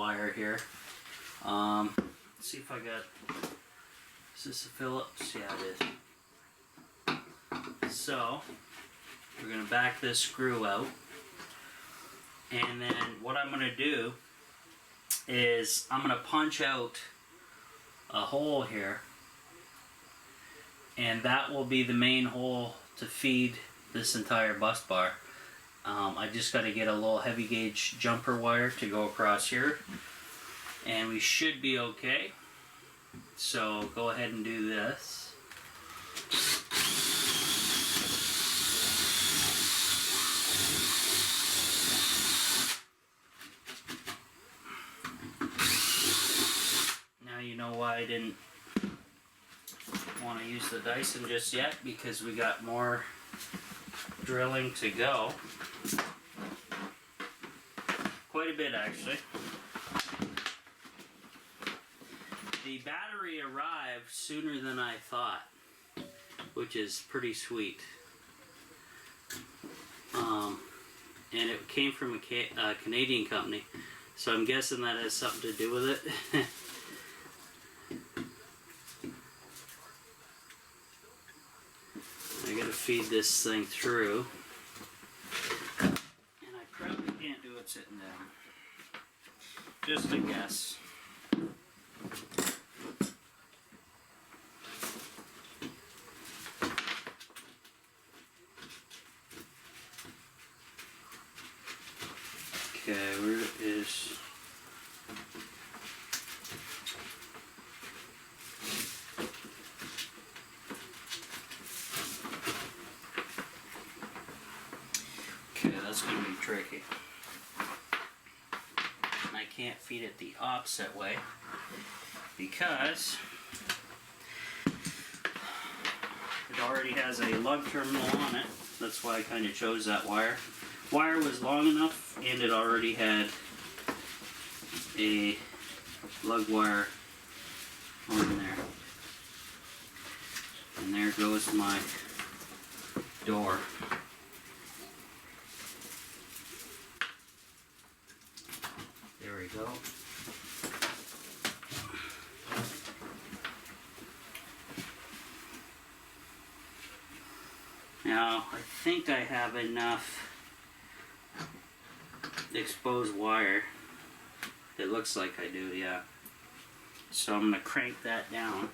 wire here. Let's see if I got, is this a Phillips? Yeah, it is. So, we're going to back this screw out. And then what I'm going to do is I'm going to punch out a hole here. And that will be the main hole to feed this entire bus bar. I just got to get a little heavy gauge jumper wire to go across here. And we should be okay. So go ahead and do this. Now you know why I didn't want to use the Dyson just yet, because we got more drilling to go. Quite a bit, actually. The battery arrived sooner than I thought, which is pretty sweet. And it came from a Canadian company, so I'm guessing that has something to do with it. I gotta feed this thing through, and I probably can't do it sitting down. Just a guess. Okay, where is... Okay, that's going to be tricky. And I can't feed it the opposite way because it already has a lug terminal on it. That's why I kind of chose that wire. Wire was long enough, and it already had a lug wire on there. And there goes my door. There we go. Now, I think I have enough exposed wire. It looks like I do, yeah. So I'm going to crank that down.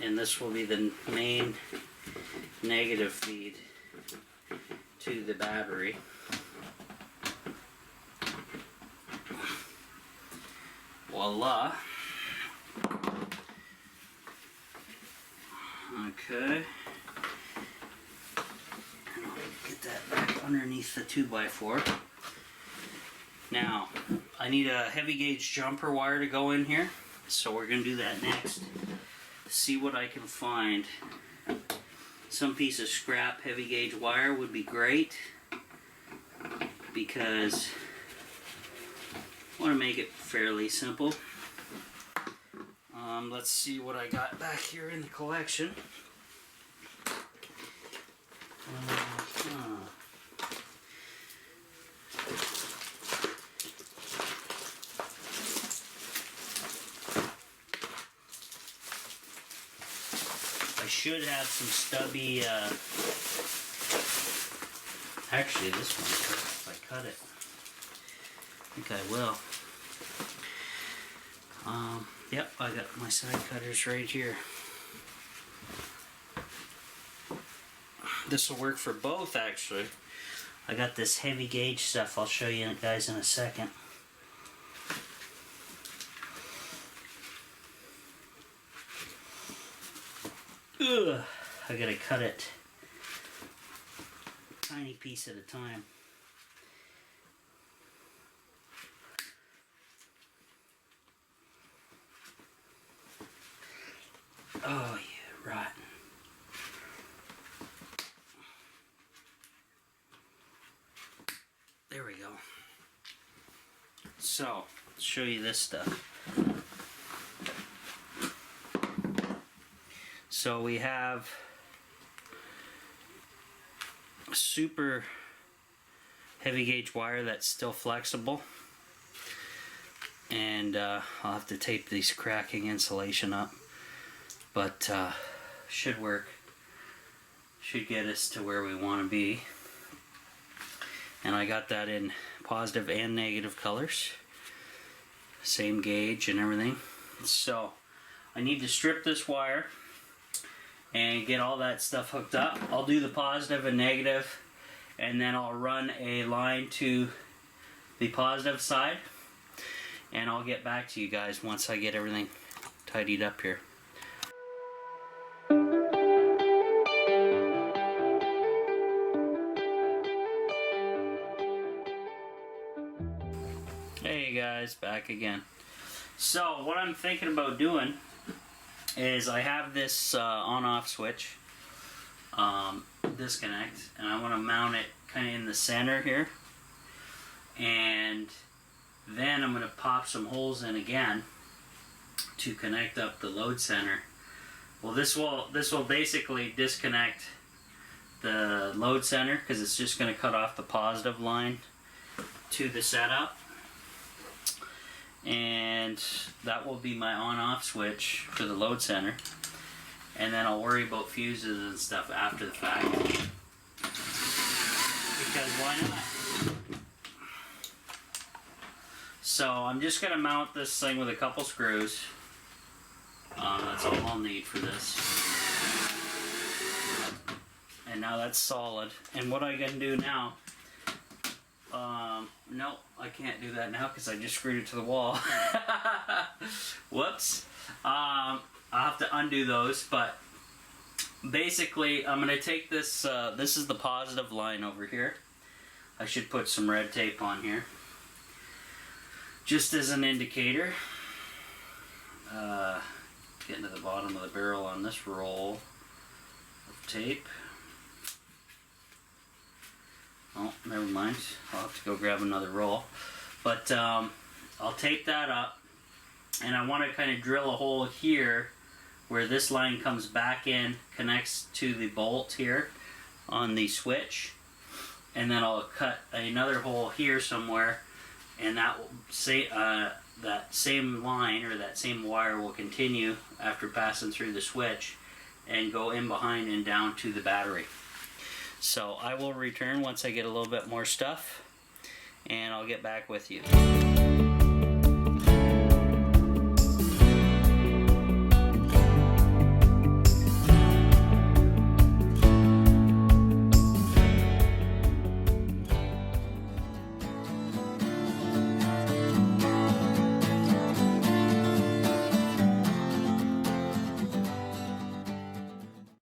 And this will be the main negative feed to the battery. Voila. Okay. Get that back underneath the 2x4. Now, I need a heavy gauge jumper wire to go in here, so we're going to do that next. See what I can find. Some piece of scrap heavy gauge wire would be great, because I want to make it fairly simple. Let's see what I got back here in the collection. I should have some stubby, actually this one, if I cut it, I think I will. Yep, I got my side cutters right here. This will work for both, actually. I got this heavy gauge stuff. I'll show you guys in a second. Ugh, I gotta cut it tiny piece at a time. Oh, yeah, rotten. There we go. So, let's show you this stuff. So we have super heavy gauge wire that's still flexible, and I'll have to tape these cracking insulation up, but should work. Should get us to where we want to be. And I got that in positive and negative colors, same gauge and everything. So I need to strip this wire and get all that stuff hooked up. I'll do the positive and negative, and then I'll run a line to the positive side, and I'll get back to you guys once I get everything tidied up here. Hey guys, back again. So what I'm thinking about doing is I have this on-off switch disconnect, and I want to mount it kind of in the center here, and then I'm going to pop some holes in again to connect up the load center. Well, this will basically disconnect the load center because it's just going to cut off the positive line to the setup, and that will be my on-off switch for the load center, and then I'll worry about fuses and stuff after the fact, because why not? So I'm just going to mount this thing with a couple screws. That's all I'll need for this. And now that's solid. And what I can do now, no, I can't do that now because I just screwed it to the wall. Whoops. I'll have to undo those, but basically I'm going to take this, this is the positive line over here. I should put some red tape on here, just as an indicator. Getting to the bottom of the barrel on this roll of tape. Oh, never mind. I'll have to go grab another roll. But I'll tape that up, and I want to kind of drill a hole here where this line comes back in, connects to the bolt here on the switch, and then I'll cut another hole here somewhere, and that will say that same line or that same wire will continue after passing through the switch and go in behind and down to the battery. So I will return once I get a little bit more stuff, and I'll get back with you.